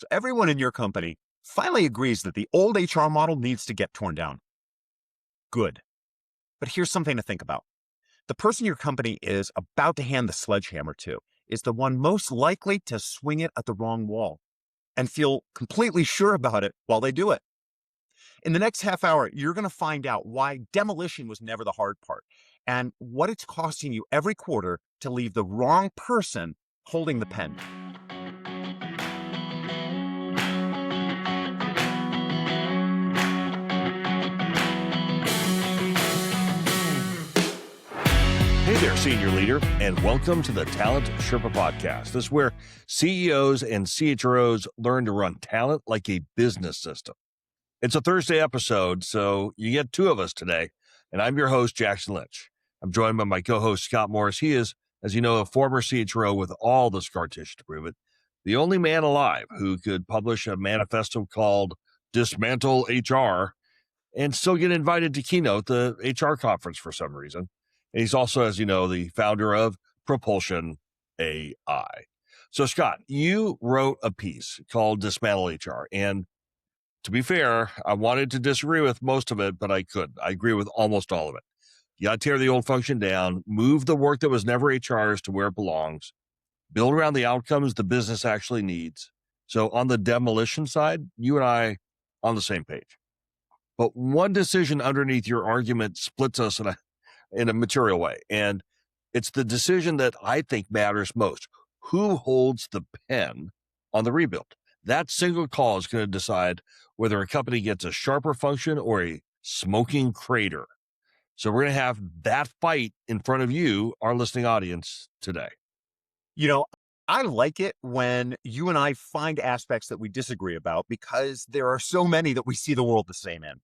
So everyone in your company finally agrees that the old HR model needs to get torn down. Good. But here's something to think about. The person your company is about to hand the sledgehammer to is the one most likely to swing it at the wrong wall and feel completely sure about it while they do it. In the next half hour, you're going to find out why demolition was never the hard part and what it's costing you every quarter to leave the wrong person holding the pen. Hey there, senior leader, and welcome to the Talent Sherpa Podcast. This is where CEOs and CHROs learn to run talent like a business system. It's a Thursday episode, so you get two of us today, and I'm your host, Jackson Lynch. I'm joined by my co-host, Scott Morris. He is, as you know, a former CHRO with all the scar tissue to prove it, the only man alive who could publish a manifesto called Dismantle HR and still get invited to keynote the HR conference for some reason. And he's also, as you know, the founder of Propulsion AI. So, Scott, you wrote a piece called Dismantle HR. And to be fair, I wanted to disagree with most of it, but I couldn't. I agree with almost all of it. You got to tear the old function down, move the work that was never HR's to where it belongs, build around the outcomes the business actually needs. So on the demolition side, you and I on the same page. But one decision underneath your argument splits us in a material way. And it's the decision that I think matters most. Who holds the pen on the rebuild? That single call is going to decide whether a company gets a sharper function or a smoking crater. So we're going to have that fight in front of you, our listening audience, today. You know, I like it when you and I find aspects that we disagree about because there are so many that we see the world the same in.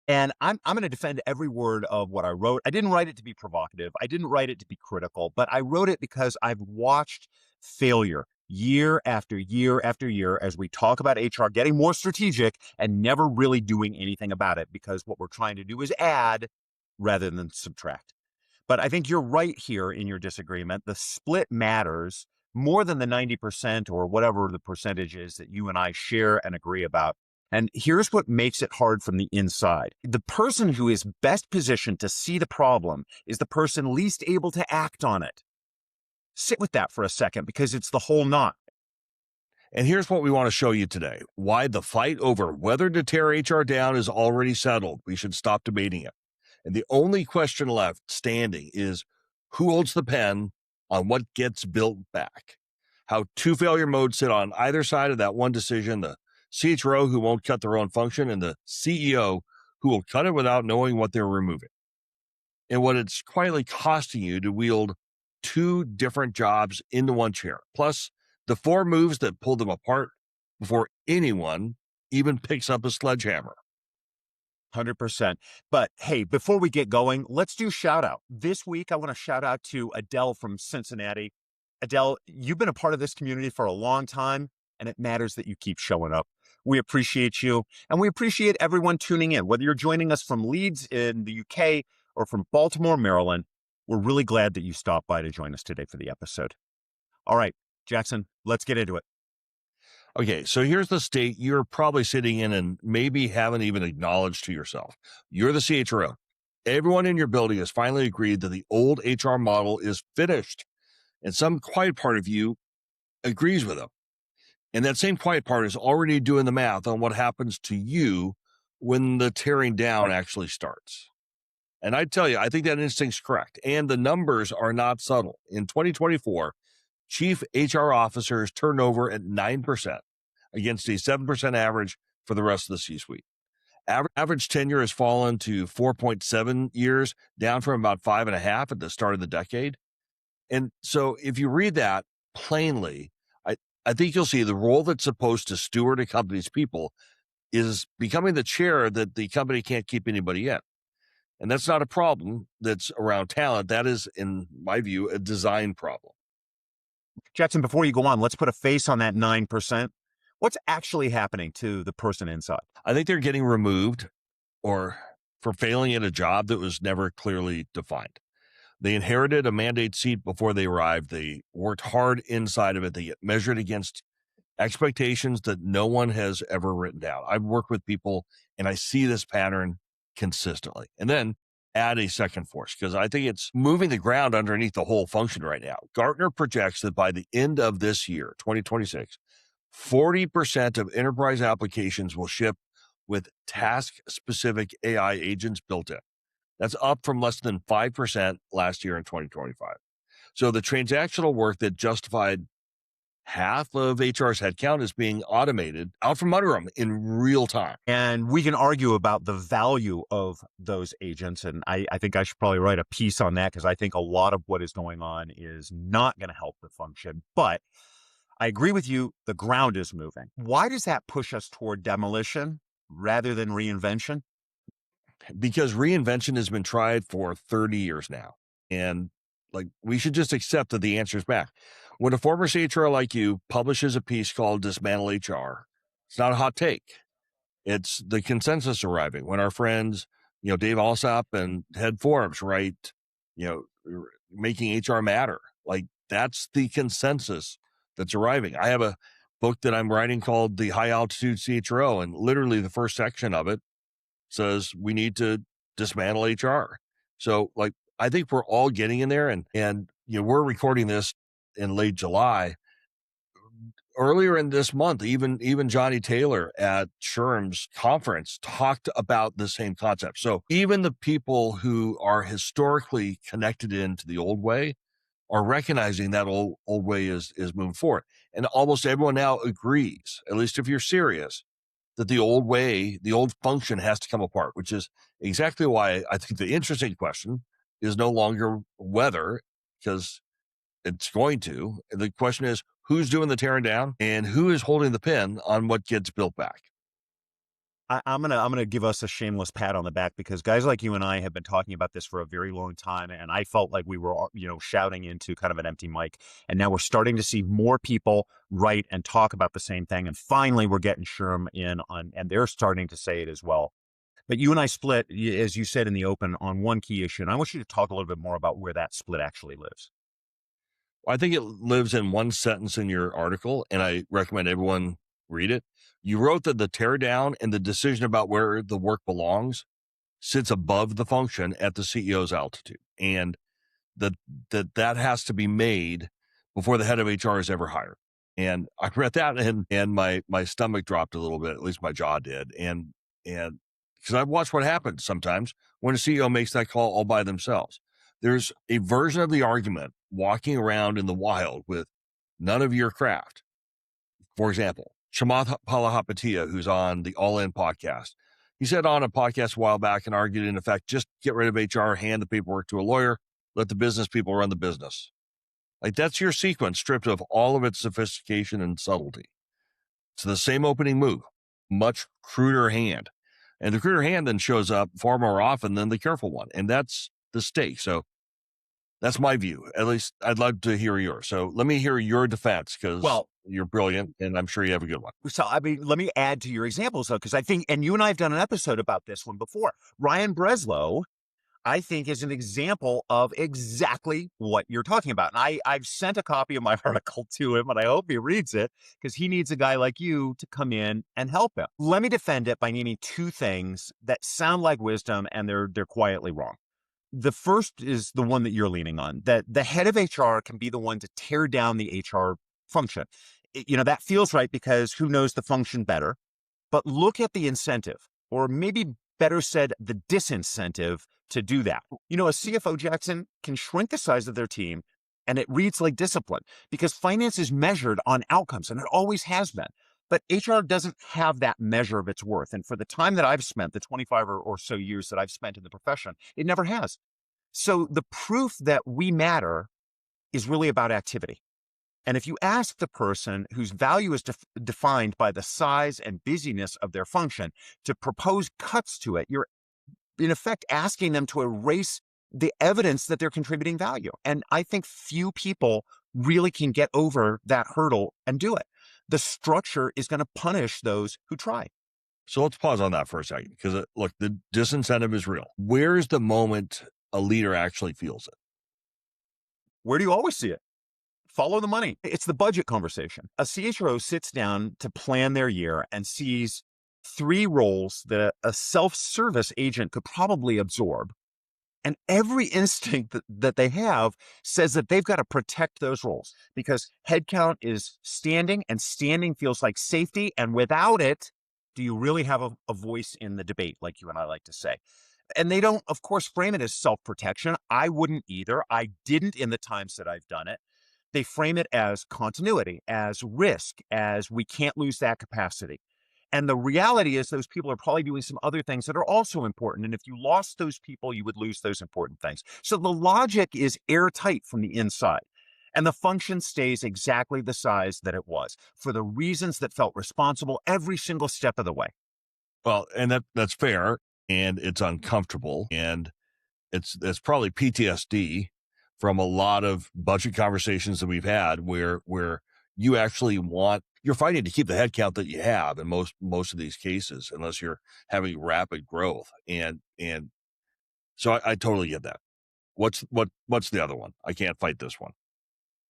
And I'm going to defend every word of what I wrote. I didn't write it to be provocative. I didn't write it to be critical, but I wrote it because I've watched failure year after year after year as we talk about HR getting more strategic and never really doing anything about it because what we're trying to do is add rather than subtract. But I think you're right here in your disagreement. The split matters more than the 90% or whatever the percentage is that you and I share and agree about. And here's what makes it hard from the inside. The person who is best positioned to see the problem is the person least able to act on it. Sit with that for a second because it's the whole knot. And here's what we want to show you today. Why the fight over whether to tear HR down is already settled. We should stop debating it. And the only question left standing is who holds the pen on what gets built back? How two failure modes sit on either side of that one decision, the CHRO who won't cut their own function, and the CEO who will cut it without knowing what they're removing. And what it's quietly costing you to wield two different jobs into one chair, plus the four moves that pull them apart before anyone even picks up a sledgehammer. 100%. But hey, before we get going, let's do shout out. This week, I want to shout out to Adele from Cincinnati. Adele, you've been a part of this community for a long time, and it matters that you keep showing up. We appreciate you, and we appreciate everyone tuning in. Whether you're joining us from Leeds in the UK or from Baltimore, Maryland, we're really glad that you stopped by to join us today for the episode. All right, Jackson, let's get into it. Okay, so here's the state you're probably sitting in and maybe haven't even acknowledged to yourself. You're the CHRO. Everyone in your building has finally agreed that the old HR model is finished, and some quiet part of you agrees with them. And that same quiet part is already doing the math on what happens to you when the tearing down actually starts. And I tell you, I think that instinct's correct. And the numbers are not subtle. In 2024, chief HR officers turned over at 9% against a 7% average for the rest of the C-suite. Average tenure has fallen to 4.7 years, down from about 5.5 at the start of the decade. And so if you read that plainly, I think you'll see the role that's supposed to steward a company's people is becoming the chair that the company can't keep anybody in. And that's not a problem that's around talent. That is, in my view, a design problem. Jackson, before you go on, let's put a face on that 9%. What's actually happening to the person inside? I think they're getting removed or for failing at a job that was never clearly defined. They inherited a mandate seat before they arrived. They worked hard inside of it. They get measured against expectations that no one has ever written down. I've worked with people and I see this pattern consistently. And then add a second force because I think it's moving the ground underneath the whole function right now. Gartner projects that by the end of this year, 2026, 40% of enterprise applications will ship with task-specific AI agents built in. That's up from less than 5% last year in 2025. So the transactional work that justified half of HR's headcount is being automated out from under them in real time. And we can argue about the value of those agents. And I think I should probably write a piece on that because I think a lot of what is going on is not going to help the function. But I agree with you. The ground is moving. Why does that push us toward demolition rather than reinvention? Because reinvention has been tried for 30 years now. And we should just accept that the answer is back. When a former CHRO like you publishes a piece called Dismantle HR, it's not a hot take. It's the consensus arriving. When our friends, Dave Alsop and Head Forbes write, making HR matter, that's the consensus that's arriving. I have a book that I'm writing called The High Altitude CHRO, and literally the first section of it says we need to dismantle HR. So I think we're all getting in there and we're recording this in late July. Earlier in this month, even Johnny Taylor at SHRM's conference talked about the same concept. So even the people who are historically connected into the old way are recognizing that old way is moving forward. And almost everyone now agrees, at least if you're serious, that the old way, the old function has to come apart, which is exactly why I think the interesting question is no longer whether, because it's going to. The question is, who's doing the tearing down and who is holding the pin on what gets built back? I'm gonna give us a shameless pat on the back because guys like you and I have been talking about this for a very long time, and I felt like we were shouting into kind of an empty mic, and now we're starting to see more people write and talk about the same thing, and finally we're getting SHRM in on, and they're starting to say it as well. But you and I split, as you said in the open, on one key issue, and I want you to talk a little bit more about where that split actually lives. I think it lives in one sentence in your article, and I recommend everyone read it. You wrote that the teardown and the decision about where the work belongs sits above the function at the CEO's altitude, and that has to be made before the head of HR is ever hired. And I read that, and my stomach dropped a little bit, at least my jaw did, and because I've watched what happens sometimes when a CEO makes that call all by themselves. There's a version of the argument walking around in the wild with none of your craft. For example, Chamath Palihapitiya, who's on the All In podcast, he said on a podcast a while back and argued, in effect, just get rid of HR, hand the paperwork to a lawyer, let the business people run the business. That's your sequence stripped of all of its sophistication and subtlety. It's the same opening move, much cruder hand. And the cruder hand then shows up far more often than the careful one. And that's the stake. So that's my view. At least I'd love to hear yours. So let me hear your defense because you're brilliant and I'm sure you have a good one. So, let me add to your examples though, because I think, and you and I have done an episode about this one before. Ryan Breslow, I think, is an example of exactly what you're talking about. And I've sent a copy of my article to him, and I hope he reads it because he needs a guy like you to come in and help him. Let me defend it by naming two things that sound like wisdom and they're quietly wrong. The first is the one that you're leaning on, that the head of HR can be the one to tear down the HR function. That feels right because who knows the function better? But look at the incentive, or maybe better said, the disincentive to do that. A CFO, Jackson, can shrink the size of their team and it reads like discipline because finance is measured on outcomes and it always has been. But HR doesn't have that measure of its worth. And for the time that I've spent, the 25 or so years that I've spent in the profession, it never has. So the proof that we matter is really about activity. And if you ask the person whose value is defined by the size and busyness of their function to propose cuts to it, you're in effect asking them to erase the evidence that they're contributing value. And I think few people really can get over that hurdle and do it. The structure is going to punish those who try. So let's pause on that for a second because look, the disincentive is real. Where's the moment a leader actually feels it? Where do you always see it? follow the money. It's the budget conversation. A CHRO sits down to plan their year and sees three roles that a self-service agent could probably absorb. And every instinct that they have says that they've got to protect those roles because headcount is standing and standing feels like safety. And without it, do you really have a voice in the debate, like you and I like to say? And they don't, of course, frame it as self-protection. I wouldn't either. I didn't in the times that I've done it. They frame it as continuity, as risk, as we can't lose that capacity. And the reality is those people are probably doing some other things that are also important. And if you lost those people, you would lose those important things. So the logic is airtight from the inside. And the function stays exactly the size that it was for the reasons that felt responsible every single step of the way. Well, and that's fair, and it's uncomfortable, and it's probably PTSD from a lot of budget conversations that we've had where you actually you're fighting to keep the headcount that you have in most of these cases, unless you're having rapid growth. And so I totally get that. What's the other one? I can't fight this one.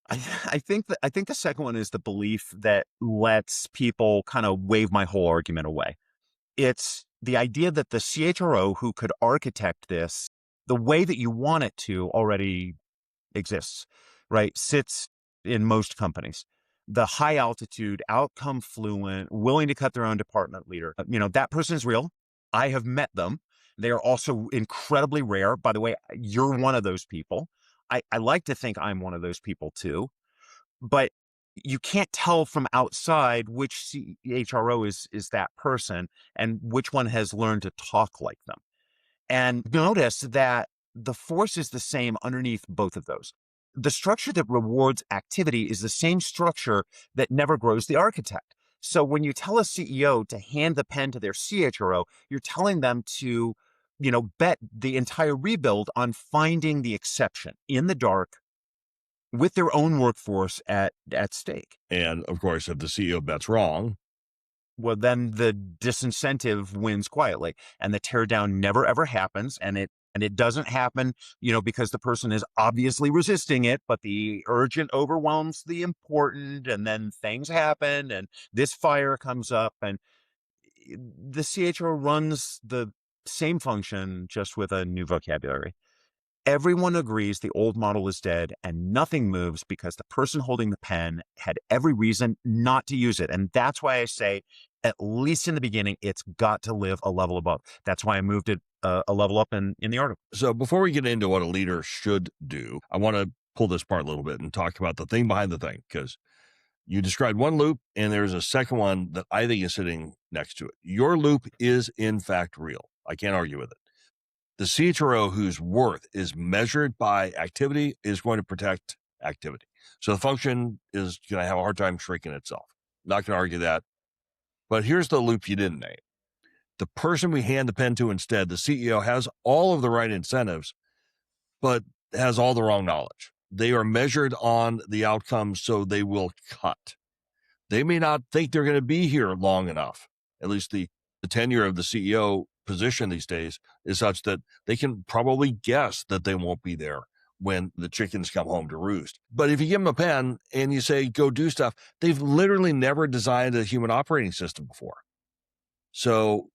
I think the second one is the belief that lets people kind of wave my whole argument away. It's the idea that the CHRO who could architect this the way that you want it to already exists, right? Sits in most companies. The high altitude, outcome fluent, willing to cut their own department leader. That person is real. I have met them. They are also incredibly rare. By the way, you're one of those people. I like to think I'm one of those people too. But you can't tell from outside which CHRO is that person and which one has learned to talk like them. And notice that the force is the same underneath both of those. The structure that rewards activity is the same structure that never grows the architect. So when you tell a CEO to hand the pen to their CHRO, you're telling them to, bet the entire rebuild on finding the exception in the dark with their own workforce at stake. And of course, if the CEO bets wrong, Well, then the disincentive wins quietly and the teardown never ever happens. And it doesn't happen, because the person is obviously resisting it, but the urgent overwhelms the important and then things happen and this fire comes up and the CHO runs the same function just with a new vocabulary. Everyone agrees the old model is dead and nothing moves because the person holding the pen had every reason not to use it. And that's why I say, at least in the beginning, it's got to live a level above. That's why I moved it a level up in the article. So before we get into what a leader should do, I want to pull this apart a little bit and talk about the thing behind the thing, because you described one loop and there's a second one that I think is sitting next to it. Your loop is in fact real. I can't argue with it. The CHRO whose worth is measured by activity is going to protect activity. So the function is going to have a hard time shrinking itself. Not going to argue that. But here's the loop you didn't name. The person we hand the pen to instead, the CEO, has all of the right incentives, but has all the wrong knowledge. They are measured on the outcomes, so they will cut. They may not think they're going to be here long enough. At least the tenure of the CEO position these days is such that they can probably guess that they won't be there when the chickens come home to roost. But if you give them a pen and you say, go do stuff, they've literally never designed a human operating system before. So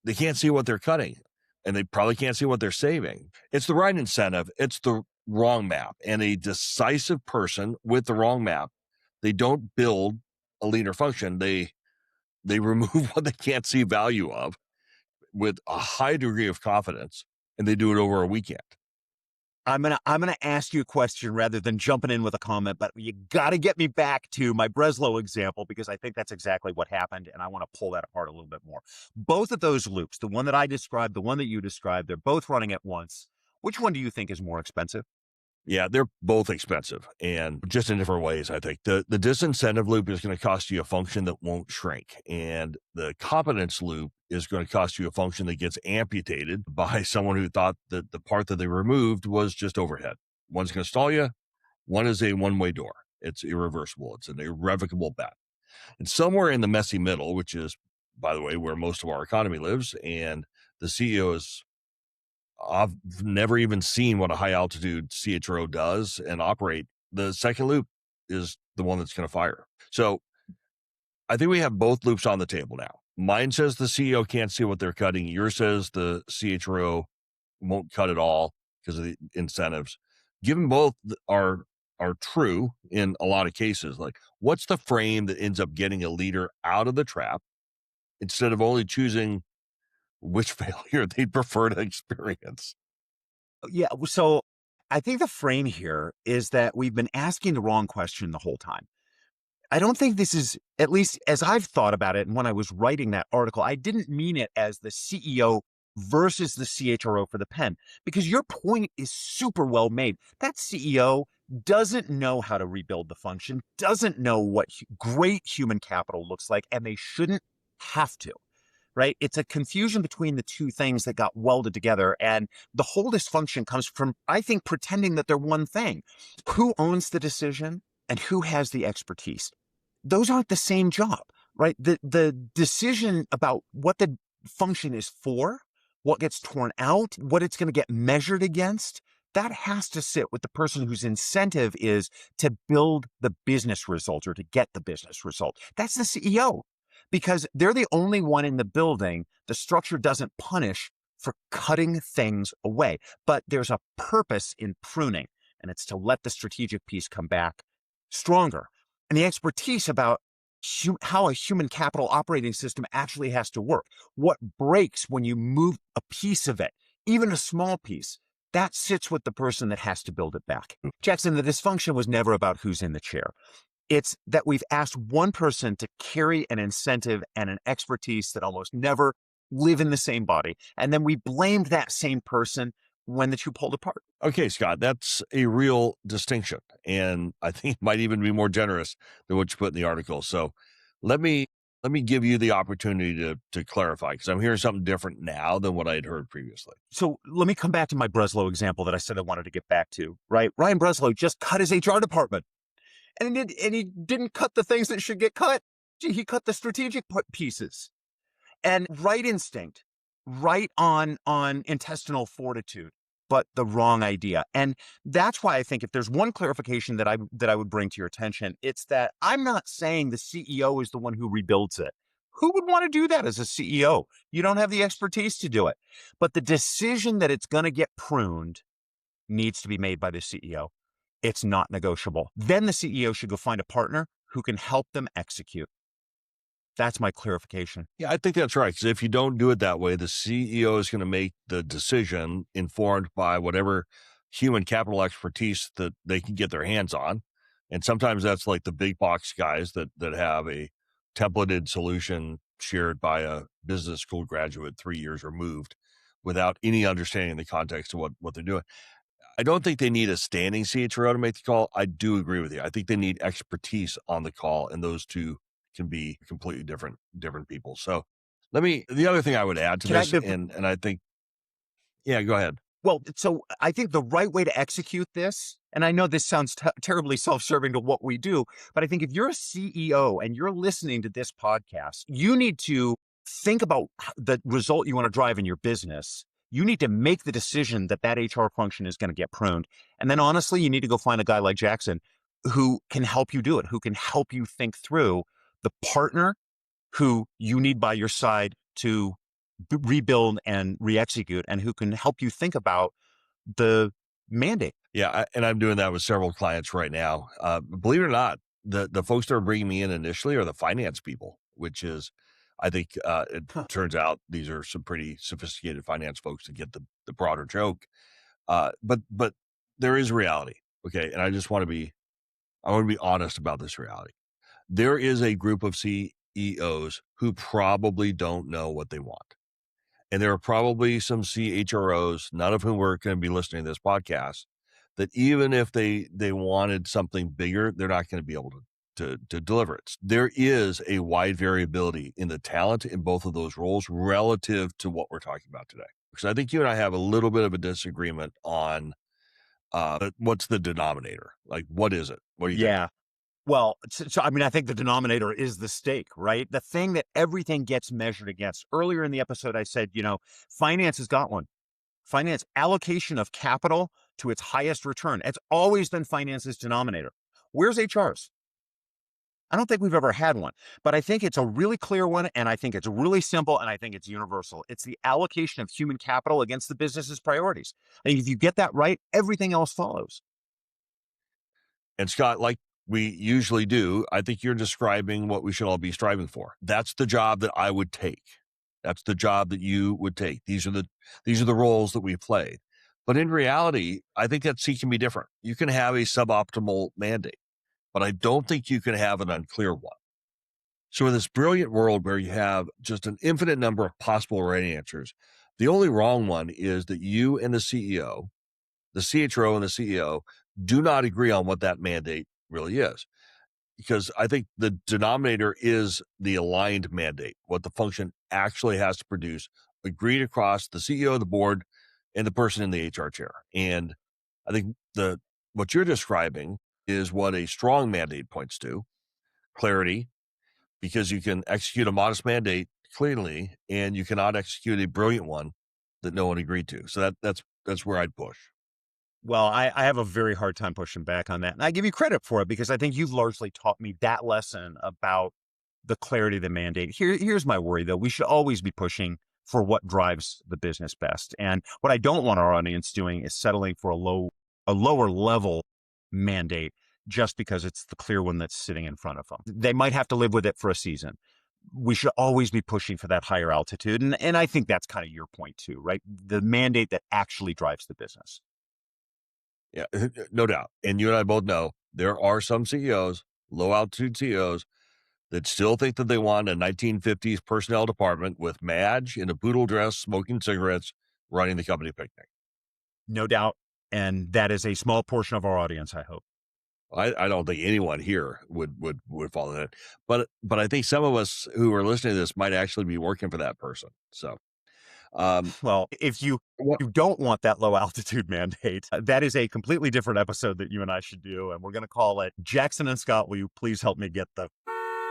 they can't see what they're cutting and they probably can't see what they're saving. It's the right incentive. It's the wrong map. And a decisive person with the wrong map, they don't build a leaner function. They remove what they can't see value of with a high degree of confidence, and they do it over a weekend. I'm gonna ask you a question rather than jumping in with a comment, but you got to get me back to my Breslow example because I think that's exactly what happened, and I want to pull that apart a little bit more. Both of those loops, the one that I described, the one that you described, they're both running at once. Which one do you think is more expensive? Yeah, they're both expensive and just in different ways, I think. The disincentive loop is going to cost you a function that won't shrink. And the competence loop is going to cost you a function that gets amputated by someone who thought that the part that they removed was just overhead. One's going to stall you. One is a one-way door. It's irreversible. It's an irrevocable bet. And somewhere in the messy middle, which is, by the way, where most of our economy lives, and the CEO is I've never even seen what a high altitude CHRO does and operate the second loop. is the one that's going to fire. So I think we have both loops on the table now. Mine says the CEO can't see what they're cutting. Yours says the CHRO won't cut at all because of the incentives. Given both are true in a lot of cases, like what's the frame that ends up getting a leader out of the trap instead of only choosing which failure they'd prefer to experience? Yeah. So I think the frame here is that we've been asking the wrong question the whole time. I don't think this is, at least as I've thought about it, and when I was writing that article, I didn't mean it as the CEO versus the CHRO for the pen, because your point is super well made. That CEO doesn't know how to rebuild the function, doesn't know what great human capital looks like, and they shouldn't have to. Right? It's a confusion between the two things that got welded together. And the whole dysfunction comes from, I think, pretending that they're one thing. Who owns the decision and who has the expertise? Those aren't the same job, right? The decision about what the function is for, what gets torn out, what it's going to get measured against, that has to sit with the person whose incentive is to build the business result or to get the business result. That's the CEO, because they're the only one in the building. The structure doesn't punish for cutting things away, but there's a purpose in pruning, and it's to let the strategic piece come back stronger. And the expertise about how a human capital operating system actually has to work, what breaks when you move a piece of it, even a small piece, that sits with the person that has to build it back. Jackson, the dysfunction was never about who's in the chair. It's that we've asked one person to carry an incentive and an expertise that almost never live in the same body. And then we blamed that same person when the two pulled apart. Okay, Scott, that's a real distinction. And I think it might even be more generous than what you put in the article. So let me give you the opportunity to clarify, because I'm hearing something different now than what I had heard previously. So let me come back to my Breslow example that I said I wanted to get back to, right? Ryan Breslow just cut his HR department. And he didn't cut the things that should get cut. He cut the strategic pieces. And right instinct, right on intestinal fortitude, but the wrong idea. And that's why I think if there's one clarification that I would bring to your attention, it's that I'm not saying the CEO is the one who rebuilds it. Who would want to do that as a CEO? You don't have the expertise to do it. But the decision that it's going to get pruned needs to be made by the CEO. It's not negotiable. Then the CEO should go find a partner who can help them execute. That's my clarification. Yeah, I think that's right. Because if you don't do it that way, the CEO is going to make the decision informed by whatever human capital expertise that they can get their hands on. And sometimes that's like the big box guys that have a templated solution shared by a business school graduate 3 years removed without any understanding the context of what they're doing. I don't think they need a standing CHRO to make the call. I do agree with you. I think they need expertise on the call, and those two can be completely different people. So the other thing I would add to this, and I think, yeah, go ahead. Well, so I think the right way to execute this, and I know this sounds terribly self-serving to what we do, but I think if you're a CEO and you're listening to this podcast, you need to think about the result you want to drive in your business. You need to make the decision that HR function is going to get pruned. And then honestly, you need to go find a guy like Jackson who can help you do it, who can help you think through the partner who you need by your side to rebuild and re-execute, and who can help you think about the mandate. Yeah, and I'm doing that with several clients right now. Believe it or not, the folks that are bringing me in initially are the finance people, which is, I think it turns out these are some pretty sophisticated finance folks to get the broader joke. But there is reality, okay? And I want to be honest about this reality. There is a group of CEOs who probably don't know what they want. And there are probably some CHROs, none of whom are going to be listening to this podcast, that even if they wanted something bigger, they're not going to be able to deliver it. There is a wide variability in the talent in both of those roles relative to what we're talking about today. Because I think you and I have a little bit of a disagreement on what's the denominator? Like, what is it? What do you think? Well, so I mean, I think the denominator is the stake, right? The thing that everything gets measured against. Earlier in the episode, I said, finance has got one. Finance allocation of capital to its highest return. It's always been finance's denominator. Where's HR's? I don't think we've ever had one, but I think it's a really clear one, and I think it's really simple, and I think it's universal. It's the allocation of human capital against the business's priorities. I think if you get that right, everything else follows. And Scott, like we usually do, I think you're describing what we should all be striving for. That's the job that I would take. That's the job that you would take. These are the roles that we play. But in reality, I think that C can be different. You can have a suboptimal mandate, but I don't think you can have an unclear one. So in this brilliant world where you have just an infinite number of possible right answers, the only wrong one is that you and the CEO, the CHRO and the CEO do not agree on what that mandate really is. Because I think the denominator is the aligned mandate, what the function actually has to produce, agreed across the CEO, the board, and the person in the HR chair. And I think what you're describing is what a strong mandate points to: clarity, because you can execute a modest mandate cleanly, and you cannot execute a brilliant one that no one agreed to. So that's where I'd push. Well, I have a very hard time pushing back on that. And I give you credit for it because I think you've largely taught me that lesson about the clarity of the mandate. Here's my worry, though. We should always be pushing for what drives the business best. And what I don't want our audience doing is settling for a lower level mandate just because it's the clear one that's sitting in front of them. They might have to live with it for a season. We should always be pushing for that higher altitude. And I think that's kind of your point too, right? The mandate that actually drives the business. Yeah, no doubt. And you and I both know there are some CEOs, low altitude CEOs, that still think that they want a 1950s personnel department with Madge in a poodle dress, smoking cigarettes, running the company picnic. No doubt. And that is a small portion of our audience, I hope. I don't think anyone here would follow that. But I think some of us who are listening to this might actually be working for that person. So Well, if you what you don't want that low altitude mandate, that is a completely different episode that you and I should do. And we're going to call it Jackson and Scott, will you please help me get the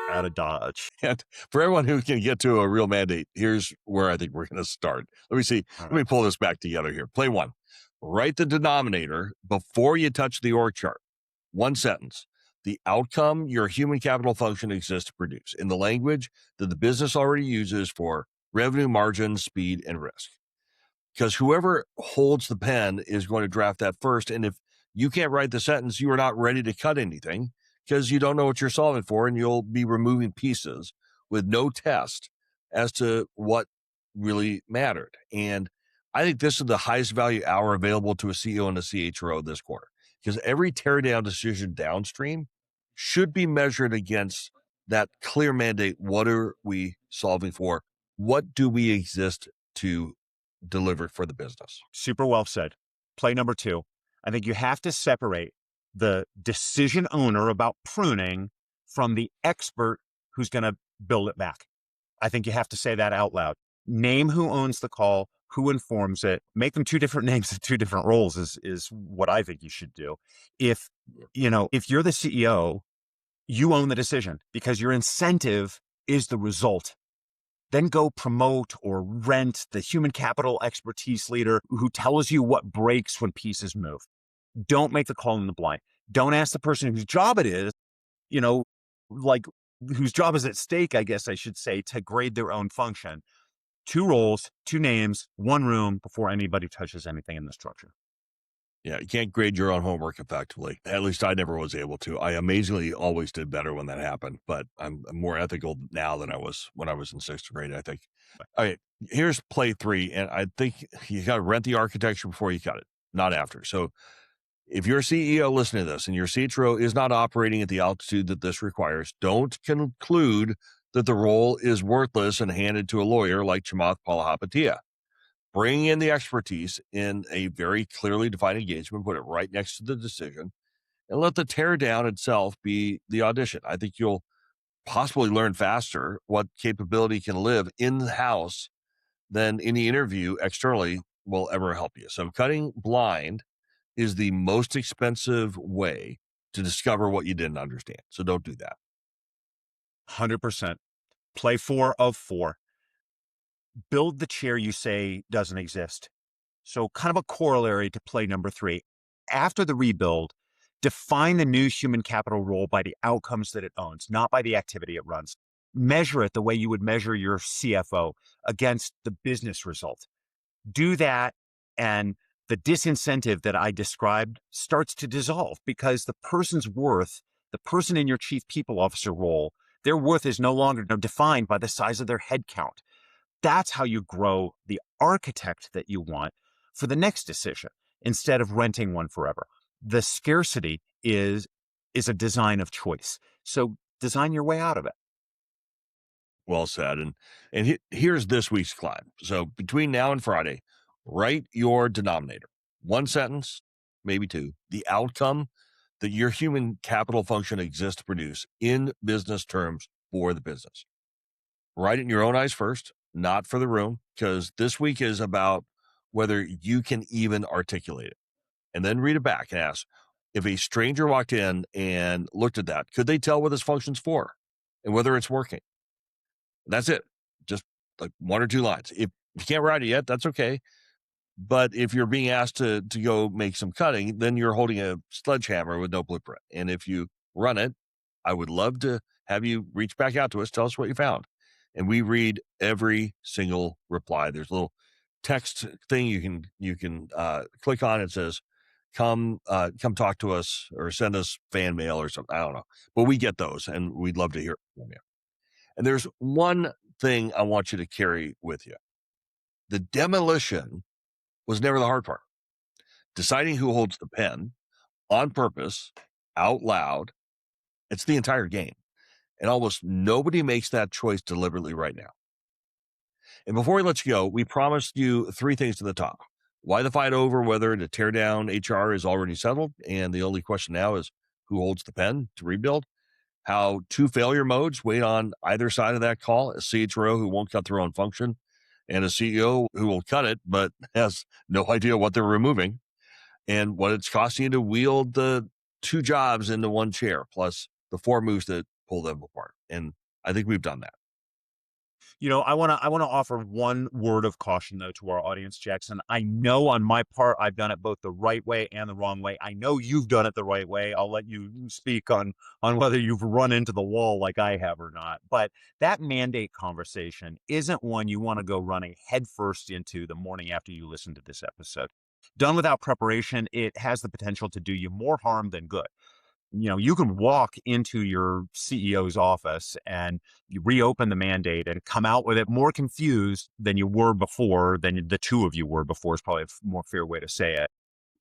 out of Dodge? and for everyone who can get to a real mandate, here's where I think we're going to start. Let me see. All Let me right. pull this back together here. Play one. Write the denominator before you touch the org chart. One sentence. The outcome your human capital function exists to produce in the language that the business already uses for revenue, margin, speed, and risk. Because whoever holds the pen is going to draft that first. And if you can't write the sentence, you are not ready to cut anything because you don't know what you're solving for, and you'll be removing pieces with no test as to what really mattered. And I think this is the highest value hour available to a CEO and a CHRO this quarter, because every teardown decision downstream should be measured against that clear mandate. What are we solving for? What do we exist to deliver for the business? Super well said. Play number two. I think you have to separate the decision owner about pruning from the expert who's going to build it back. I think you have to say that out loud. Name who owns the call, who informs it. Make them two different names and two different roles is what I think you should do. If if you're the CEO, you own the decision because your incentive is the result. Then go promote or rent the human capital expertise leader who tells you what breaks when pieces move. Don't make the call in the blind. Don't ask the person whose job it is, you know, like whose job is at stake, I guess I should say, to grade their own function. Two roles, two names, one room before anybody touches anything in the structure. Yeah, you can't grade your own homework effectively. At least I never was able to. I amazingly always did better when that happened, but I'm more ethical now than I was when I was in sixth grade, I think. All right, here's play three. And I think you got to rent the architecture before you cut it, not after. So if you're a CEO listening to this and your CHRO is not operating at the altitude that this requires, don't conclude that the role is worthless and handed to a lawyer like Chamath Palihapitiya. Bring in the expertise in a very clearly defined engagement, put it right next to the decision, and let the teardown itself be the audition. I think you'll possibly learn faster what capability can live in the house than any interview externally will ever help you. So cutting blind is the most expensive way to discover what you didn't understand. So don't do that. 100%. Play 4 of 4. Build the chair you say doesn't exist. So kind of a corollary to play number 3. After the rebuild, Define the new human capital role by the outcomes that it owns, not by the activity it runs. Measure it the way you would measure your CFO against the business result. Do that, and the disincentive that I described starts to dissolve, because the person's worth, the person in your chief people officer role, their worth is no longer defined by the size of their head count. That's how you grow the architect that you want for the next decision, instead of renting one forever. The scarcity is a design of choice. So design your way out of it. Well said. And here's this week's climb. So between now and Friday, write your denominator. One sentence, maybe two. The outcome that your human capital function exists to produce in business terms for the business. Write it in your own eyes first, not for the room, because this week is about whether you can even articulate it. And then read it back and ask, if a stranger walked in and looked at that, could they tell what this function's for and whether it's working? That's it. Just like one or two lines. If you can't write it yet, that's okay. But if you're being asked to go make some cutting, then you're holding a sledgehammer with no blueprint. And if you run it, I would love to have you reach back out to us, tell us what you found. And we read every single reply. There's a little text thing you can click on. It says, come talk to us, or send us fan mail or something. I don't know. But we get those, and we'd love to hear from you. And there's one thing I want you to carry with you. The demolition was never the hard part. Deciding who holds the pen on purpose, out loud, it's the entire game. And almost nobody makes that choice deliberately right now. And before we let you go, we promised you three things to the top. Why the fight over whether to tear down HR is already settled, and the only question now is who holds the pen to rebuild. How two failure modes wait on either side of that call: a CHRO who won't cut their own function, and a CEO who will cut it but has no idea what they're removing, and what it's costing you to wield the two jobs into one chair, plus the four moves that pull them apart. And I think we've done that. I want to offer one word of caution, though, to our audience, Jackson. I know on my part, I've done it both the right way and the wrong way. I know you've done it the right way. I'll let you speak on whether you've run into the wall like I have or not. But that mandate conversation isn't one you want to go running headfirst into the morning after you listen to this episode. Done without preparation, it has the potential to do you more harm than good. You can walk into your CEO's office and you reopen the mandate and come out with it more confused than you were before, than the two of you were before, is probably a more fair way to say it.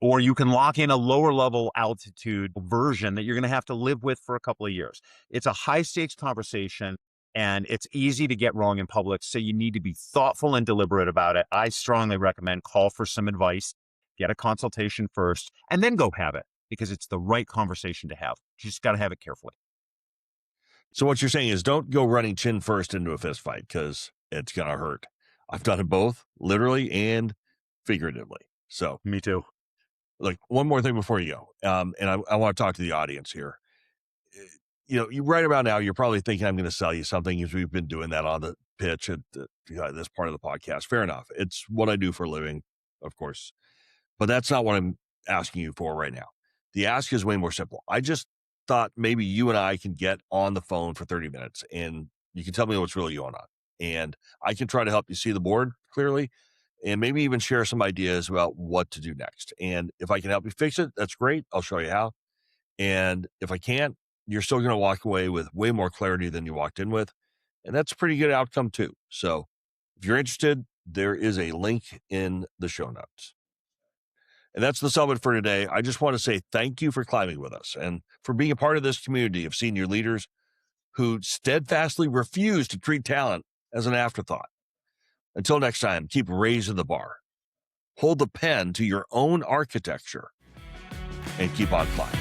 Or you can lock in a lower level altitude version that you're going to have to live with for a couple of years. It's a high stakes conversation, and it's easy to get wrong in public. So you need to be thoughtful and deliberate about it. I strongly recommend call for some advice, get a consultation first, and then go have it, because it's the right conversation to have. You just got to have it carefully. So what you're saying is don't go running chin first into a fist fight, because it's going to hurt. I've done it both literally and figuratively. So Me too. look, one more thing before you go. And I want to talk to the audience here. You right about now, you're probably thinking I'm going to sell you something, as we've been doing that on the pitch at this part of the podcast. Fair enough. It's what I do for a living, of course. But that's not what I'm asking you for right now. The ask is way more simple. I just thought maybe you and I can get on the phone for 30 minutes and you can tell me what's really going on. And I can try to help you see the board clearly, and maybe even share some ideas about what to do next. And if I can help you fix it, that's great. I'll show you how. And if I can't, you're still going to walk away with way more clarity than you walked in with. And that's a pretty good outcome too. So if you're interested, there is a link in the show notes. And that's the summit for today. I just want to say thank you for climbing with us and for being a part of this community of senior leaders who steadfastly refuse to treat talent as an afterthought. Until next time, keep raising the bar. Hold the pen to your own architecture and keep on climbing.